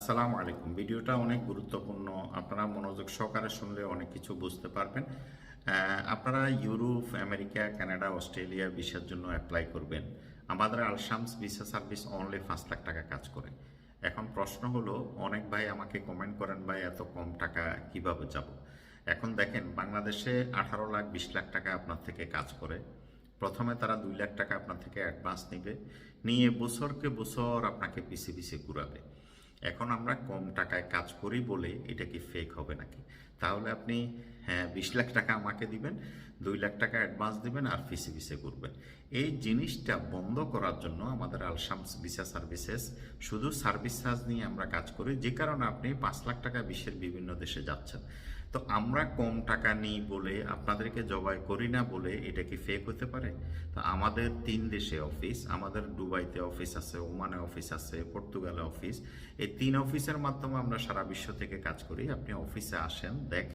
আসসালামু আলাইকুম। ভিডিওটা অনেক গুরুত্বপূর্ণ। আপনারা মনোযোগ সহকারে শুনলে অনেক কিছু বুঝতে পারবেন। আপনারা ইউরোপ, আমেরিকা, কানাডা, অস্ট্রেলিয়া ভিসার জন্য অ্যাপ্লাই করবেন। আমাদের Al Shams visa service only ৫ lakh টাকা কাজ করে। এখন প্রশ্ন হলো, অনেক ভাই আমাকে কমেন্ট করেন, ভাই এত কম টাকা কিভাবে যাব? এখন দেখেন, বাংলাদেশে ১৮ লাখ ২০ লাখ টাকা আপনার থেকে কাজ করে। প্রথমে তারা ২ লাখ টাকা আপনার থেকে অ্যাডভান্স নিবে, নিয়ে বছরকে বছর আপনাকে পিছে পিছে ঘুরাবে। এখন আমরা কম টাকায় কাজ করি বলে এটা কি ফেক হবে নাকি? তাহলে আপনি ২০ লাখ টাকা আমাকে দিবেন, ২ লাখ টাকা অ্যাডভান্স দিবেন আর পিছে পিছে ঘুরবেন। এই জিনিসটা বন্ধ করার জন্য আমাদের আলশামস ভিসা সার্ভিসেস শুধু সার্ভিস চার্জ নিয়ে আমরা কাজ করি, যে কারণে আপনি ৫ লাখ টাকা বিশ্বের বিভিন্ন দেশে যাচ্ছেন। তো আমরা কম টাকা নিই বলে, আপনাদেরকে জবাই করি না বলে এটা কি ফেক হতে পারে? তো আমাদের ৩ দেশে অফিস, আমাদের দুবাইতে অফিস আছে, ওমানে অফিস আছে, পর্তুগালে অফিস। এই ৩ অফিসের মাধ্যমে আমরা সারা বিশ্ব থেকে কাজ করি। আপনি অফিসে আসেন, দেখ